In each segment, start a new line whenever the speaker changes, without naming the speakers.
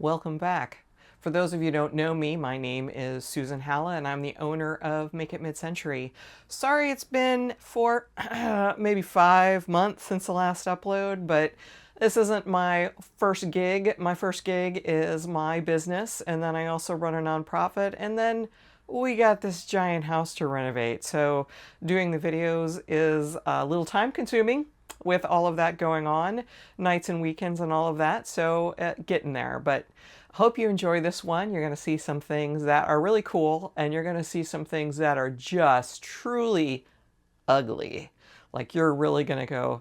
Welcome back. For those of you who don't know me, my name is Susan Halla and I'm the owner of Make It Mid-Century. Sorry it's been for maybe 5 months since the last upload, but this isn't my first gig. My first gig is my business, and then I also run a nonprofit, and then we got this giant house to renovate. So doing the videos is a little time consuming with all of that going on, nights and weekends and all of that. So getting there. But hope you enjoy this one. You're going to see some things that are really cool, and you're going to see some things that are just truly ugly. Like you're really going to go,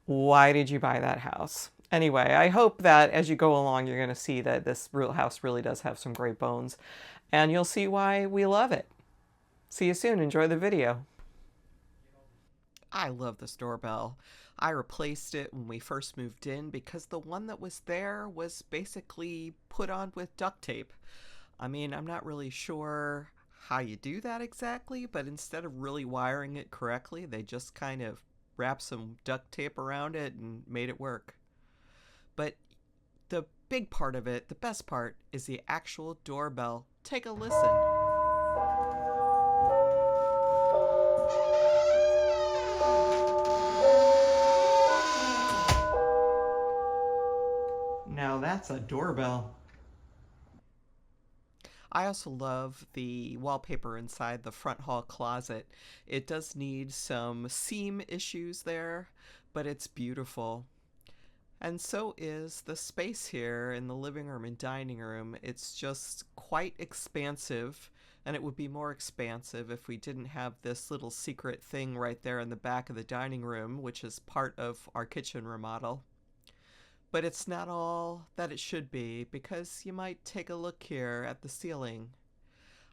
why did you buy that house? Anyway, I hope that as you go along, you're going to see that this real house really does have some great bones, and you'll see why we love it. See you soon. Enjoy the video. I love this doorbell. I replaced it when we first moved in because the one that was there was basically put on with duct tape. I mean, I'm not really sure how you do that exactly, but instead of really wiring it correctly, they just kind of wrapped some duct tape around it and made it work. But the big part of it, the best part, is the actual doorbell. Take a listen. Now that's a doorbell. I also love the wallpaper inside the front hall closet. It does need some seam issues there, but it's beautiful. And so is the space here in the living room and dining room. It's just quite expansive, and it would be more expansive if we didn't have this little secret thing right there in the back of the dining room, which is part of our kitchen remodel. But it's not all that it should be, because you might take a look here at the ceiling.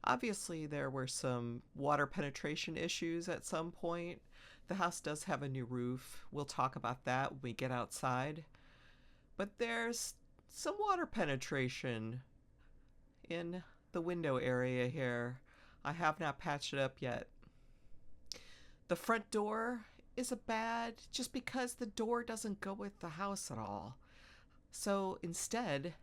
Obviously, there were some water penetration issues at some point. The house does have a new roof. We'll talk about that when we get outside. But there's some water penetration in the window area here. I have not patched it up yet. The front door is a bad just because the door doesn't go with the house at all. So instead,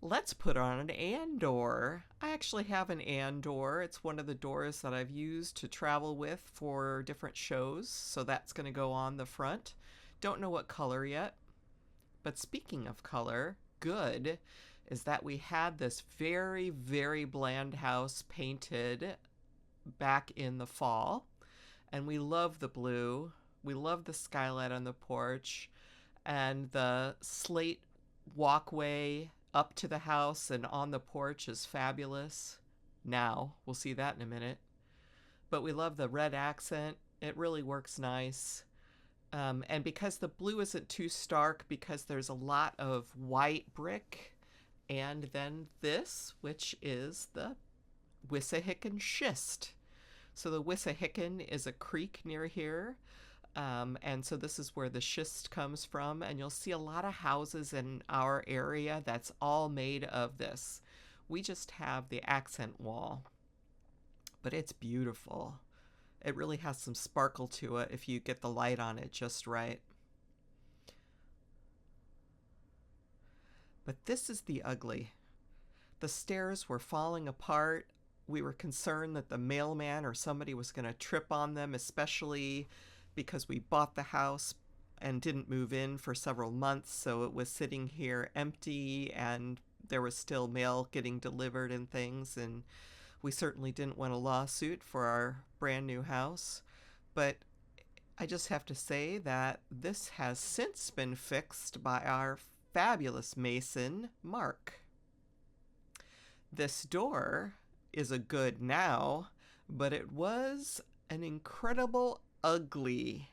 let's put on an and door. I actually have an and door. It's one of the doors that I've used to travel with for different shows, so that's going to go on the front. Don't know what color yet. But speaking of color, good is that we had this very, very bland house painted back in the fall, and we love the blue. We love the skylight on the porch, and the slate walkway up to the house and on the porch is fabulous. Now, we'll see that in a minute. But we love the red accent. It really works nice. And because the blue isn't too stark, because there's a lot of white brick, and then this, which is the Wissahickon schist. So the Wissahickon is a creek near here. And so this is where the schist comes from, and you'll see a lot of houses in our area that's all made of this. We just have the accent wall, but it's beautiful. It really has some sparkle to it if you get the light on it just right. But this is the ugly. The stairs were falling apart. We were concerned that the mailman or somebody was going to trip on them, especially because we bought the house and didn't move in for several months, so it was sitting here empty and there was still mail getting delivered and things, and we certainly didn't want a lawsuit for our brand new house. But I just have to say that this has since been fixed by our fabulous mason, Mark. This door is a good now, but it was an incredible ugly.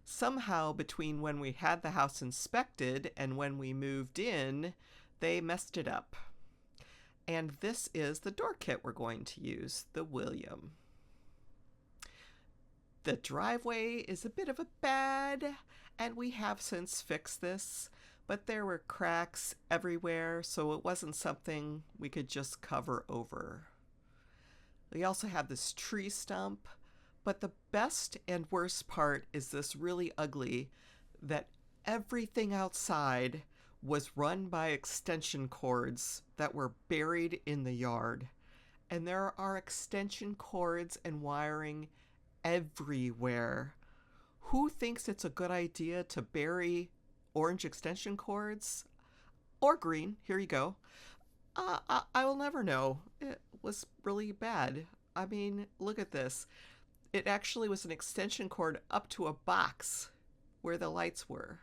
Somehow between when we had the house inspected and when we moved in, they messed it up. And this is the door kit we're going to use, the William. The driveway is a bit of a bad, and we have since fixed this, but there were cracks everywhere, so it wasn't something we could just cover over. We also have this tree stump, but the best and worst part is this really ugly that everything outside was run by extension cords that were buried in the yard. And there are extension cords and wiring everywhere. Who thinks it's a good idea to bury orange extension cords? Or green, here you go. I will never know. It was really bad. I mean, look at this. It actually was an extension cord up to a box where the lights were.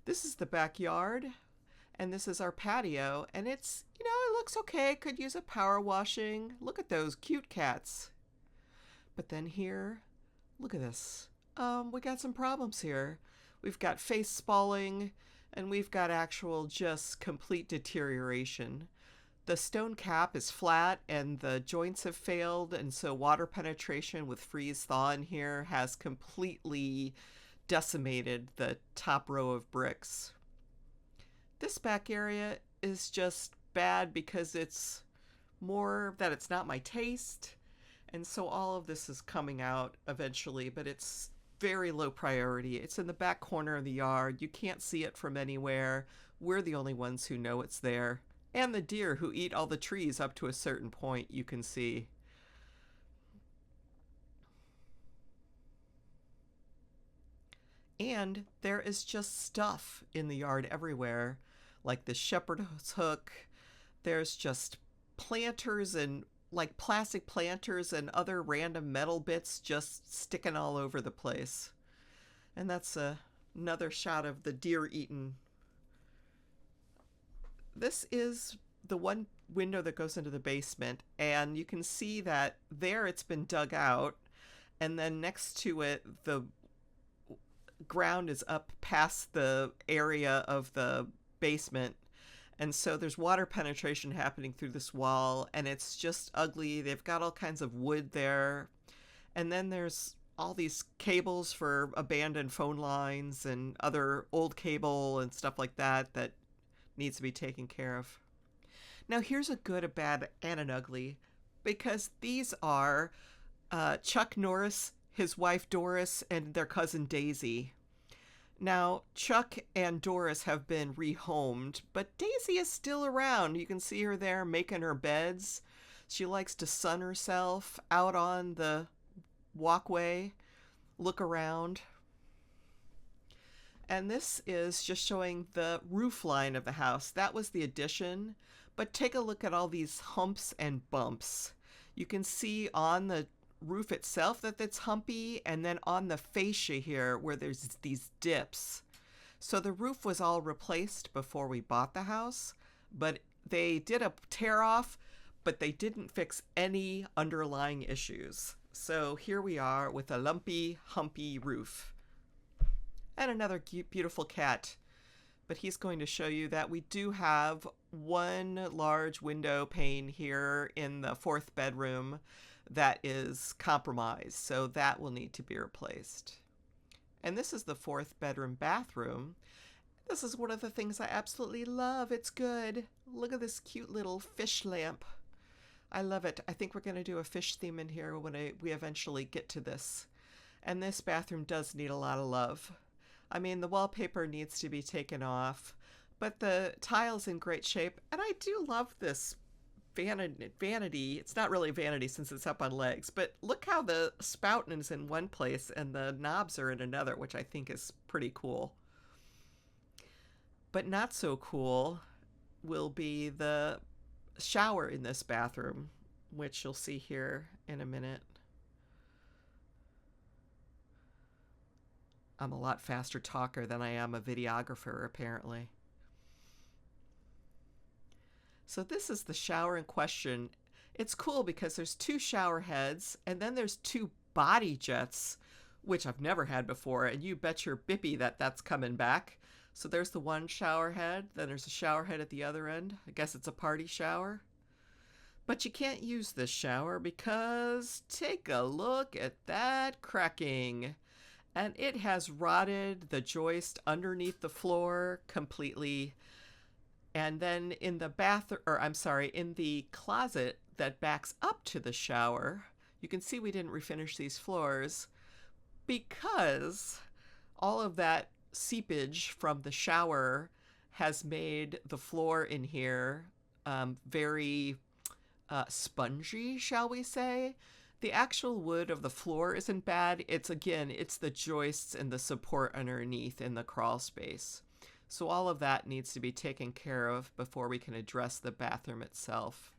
This is the backyard, and this is our patio, and it's, it looks okay. Could use a power washing. Look at those cute cats. But then here, look at this. We got some problems here. We've got face spalling, and we've got actual just complete deterioration. The stone cap is flat and the joints have failed, and so water penetration with freeze thaw in here has completely decimated the top row of bricks. This back area is just bad because it's more that it's not my taste, and so all of this is coming out eventually, but it's very low priority. It's in the back corner of the yard. You can't see it from anywhere. We're the only ones who know it's there. And the deer who eat all the trees up to a certain point you can see. And there is just stuff in the yard everywhere, like the shepherd's hook. There's just planters and like plastic planters and other random metal bits just sticking all over the place. And that's another shot of the deer eaten. This is the one window that goes into the basement, and you can see that there it's been dug out, and then next to it the ground is up past the area of the basement, and so there's water penetration happening through this wall, and it's just ugly. They've got all kinds of wood there, and then there's all these cables for abandoned phone lines and other old cable and stuff like that that needs to be taken care of. Now here's a good, a bad, and an ugly, because these are Chuck Norris, his wife Doris, and their cousin Daisy. Now, Chuck and Doris have been rehomed, but Daisy is still around. You can see her there making her beds. She likes to sun herself out on the walkway, look around. And this is just showing the roof line of the house. That was the addition, but take a look at all these humps and bumps. You can see on the roof itself that it's humpy, and then on the fascia here where there's these dips. So the roof was all replaced before we bought the house, but they did a tear off, but they didn't fix any underlying issues. So here we are with a lumpy, humpy roof. And another cute, beautiful cat. But he's going to show you that we do have one large window pane here in the fourth bedroom that is compromised, so that will need to be replaced. And this is the fourth bedroom bathroom. This is one of the things I absolutely love. It's good. Look at this cute little fish lamp. I love it. I think we're going to do a fish theme in here when we eventually get to this. And this bathroom does need a lot of love. I mean, the wallpaper needs to be taken off, but the tile's in great shape. And I do love this vanity. It's not really vanity since it's up on legs, but look how the spout is in one place and the knobs are in another, which I think is pretty cool. But not so cool will be the shower in this bathroom, which you'll see here in a minute. I'm a lot faster talker than I am a videographer, apparently. So this is the shower in question. It's cool because there's two shower heads, and then there's two body jets, which I've never had before, and you bet your bippy that that's coming back. So there's the one shower head, then there's a shower head at the other end. I guess it's a party shower. But you can't use this shower because take a look at that cracking. And it has rotted the joist underneath the floor completely. And then in the in the closet that backs up to the shower, you can see we didn't refinish these floors because all of that seepage from the shower has made the floor in here very spongy, shall we say. The actual wood of the floor isn't bad. It's the joists and the support underneath in the crawl space. So all of that needs to be taken care of before we can address the bathroom itself.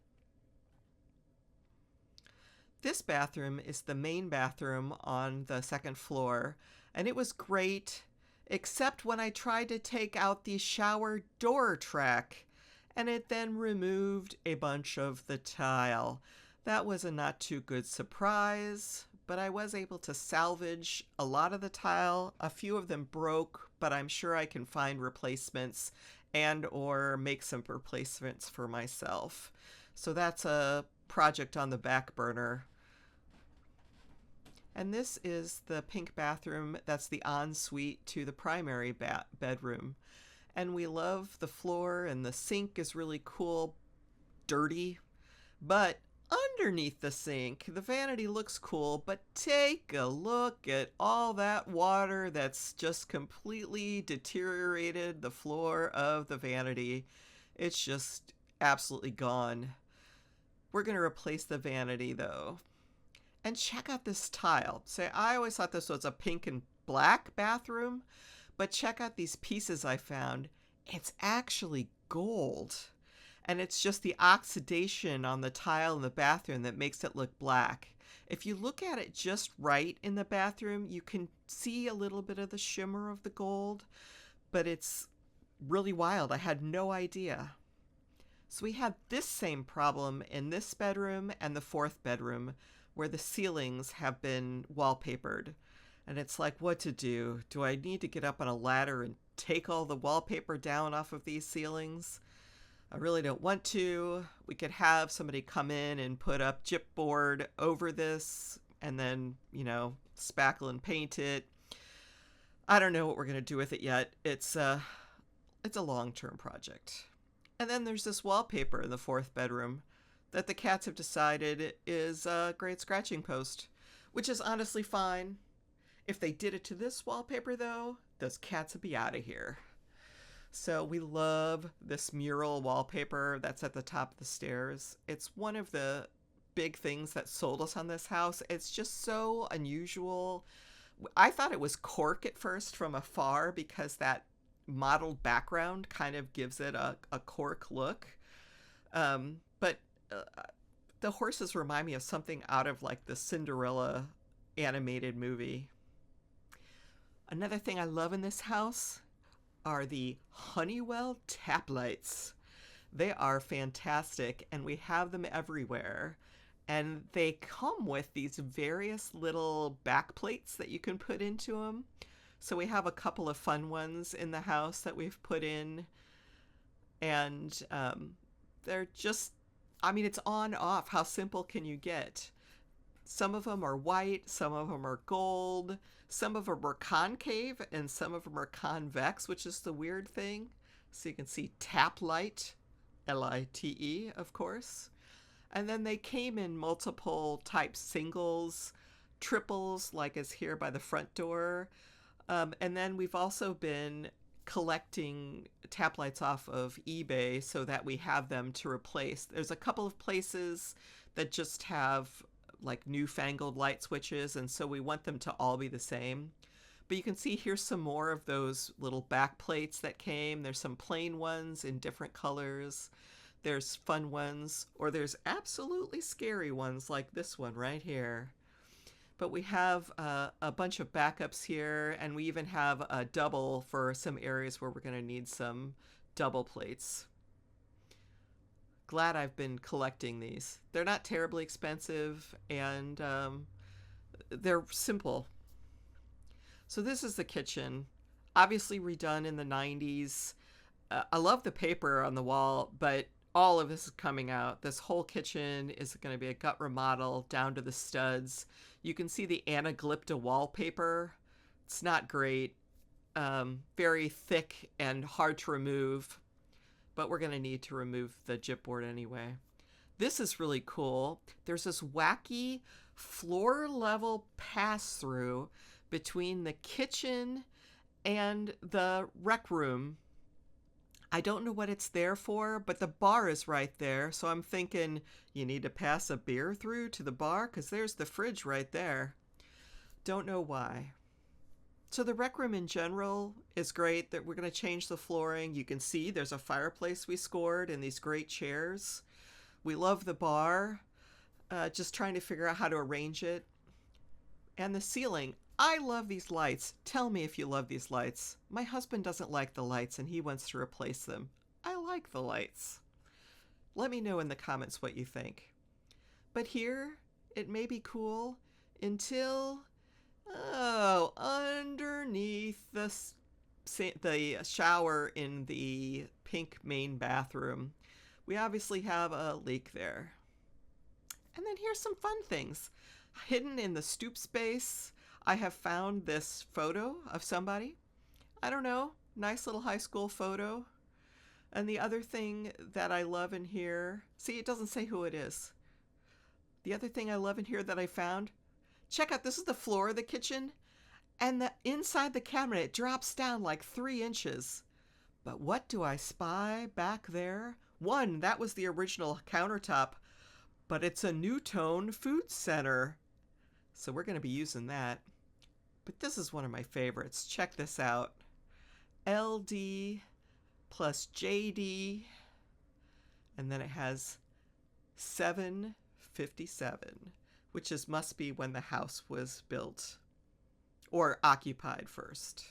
This bathroom is the main bathroom on the second floor, and it was great, except when I tried to take out the shower door track, and it then removed a bunch of the tile. That was a not too good surprise, but I was able to salvage a lot of the tile. A few of them broke, but I'm sure I can find replacements and or make some replacements for myself. So that's a project on the back burner. And this is the pink bathroom. That's the ensuite to the primary bedroom. And we love the floor, and the sink is really cool, dirty. But underneath the sink, the vanity looks cool, but take a look at all that water that's just completely deteriorated the floor of the vanity. It's just absolutely gone. We're going to replace the vanity, though. And check out this tile. Say, I always thought this was a pink and black bathroom, but check out these pieces I found. It's actually gold. And it's just the oxidation on the tile in the bathroom that makes it look black. If you look at it just right in the bathroom, you can see a little bit of the shimmer of the gold, but it's really wild. I had no idea. So we had this same problem in this bedroom and the fourth bedroom, where the ceilings have been wallpapered. And it's like, what to do? Do I need to get up on a ladder and take all the wallpaper down off of these ceilings? I really don't want to. We could have somebody come in and put up chipboard over this and then, spackle and paint it. I don't know what we're going to do with it yet. It's a long-term project. And then there's this wallpaper in the fourth bedroom that the cats have decided is a great scratching post, which is honestly fine. If they did it to this wallpaper, though, those cats would be out of here. So we love this mural wallpaper that's at the top of the stairs. It's one of the big things that sold us on this house. It's just so unusual. I thought it was cork at first from afar because that mottled background kind of gives it a cork look. But the horses remind me of something out of like the Cinderella animated movie. Another thing I love in this house are the Honeywell tap lights. They are fantastic, and we have them everywhere. And they come with these various little back plates that you can put into them. So we have a couple of fun ones in the house that we've put in. And they're just, it's on off. How simple can you get? Some of them are white, some of them are gold, some of them are concave, and some of them are convex, which is the weird thing. So you can see tap light, L-I-T-E, of course. And then they came in multiple types, singles, triples, like is here by the front door. And then we've also been collecting tap lights off of eBay so that we have them to replace. There's a couple of places that just have like newfangled light switches, and so we want them to all be the same. But you can see here's some more of those little back plates that came. There's some plain ones in different colors. There's fun ones, or there's absolutely scary ones like this one right here. But we have a bunch of backups here, and we even have a double for some areas where we're going to need some double plates. Glad I've been collecting these. They're not terribly expensive, and they're simple. So this is the kitchen, obviously redone in the 90s. I love the paper on the wall, but all of this is coming out. This whole kitchen is going to be a gut remodel down to the studs. You can see the Anaglypta wallpaper. It's not great. Very thick and hard to remove, but we're going to need to remove the chipboard anyway. This is really cool. There's this wacky floor level pass-through between the kitchen and the rec room. I don't know what it's there for, but the bar is right there. So I'm thinking you need to pass a beer through to the bar because there's the fridge right there. Don't know why. So the rec room in general is great. That we're going to change the flooring. You can see there's a fireplace we scored and these great chairs. We love the bar. Just trying to figure out how to arrange it. And the ceiling. I love these lights. Tell me if you love these lights. My husband doesn't like the lights and he wants to replace them. I like the lights. Let me know in the comments what you think. But here, it may be cool until, oh, underneath the shower in the pink main bathroom, we obviously have a leak there. And then here's some fun things. Hidden in the stoop space, I have found this photo of somebody. I don't know, nice little high school photo. And the other thing that I love in here, see, it doesn't say who it is. The other thing I love in here that I found, check out, this is the floor of the kitchen, and the inside the cabinet it drops down like 3 inches. But what do I spy back there? One, that was the original countertop, but it's a NuTone food center. So we're going to be using that. But this is one of my favorites. Check this out. LD plus JD. And then it has 757, which must be when the house was built or occupied first.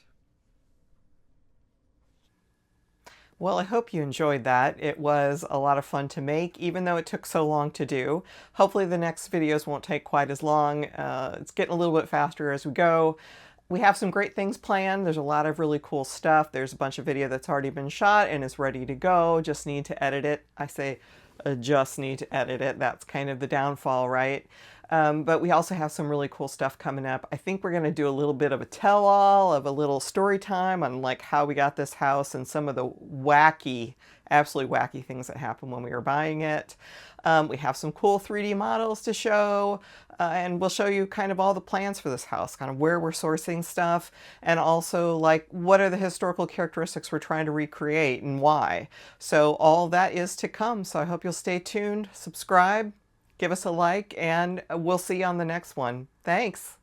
Well, I hope you enjoyed that. It was a lot of fun to make, even though it took so long to do. Hopefully the next videos won't take quite as long. It's getting a little bit faster as we go. We have some great things planned. There's a lot of really cool stuff. There's a bunch of video that's already been shot and is ready to go. Just need to edit it. I say just need to edit it. That's kind of the downfall, right? But we also have some really cool stuff coming up. I think we're going to do a little bit of a tell-all of a little story time on like how we got this house and some of the wacky, absolutely wacky things that happened when we were buying it. We have some cool 3D models to show, and we'll show you kind of all the plans for this house, kind of where we're sourcing stuff, and also like what are the historical characteristics we're trying to recreate and why. So all that is to come. So I hope you'll stay tuned, subscribe, give us a like, and we'll see you on the next one. Thanks.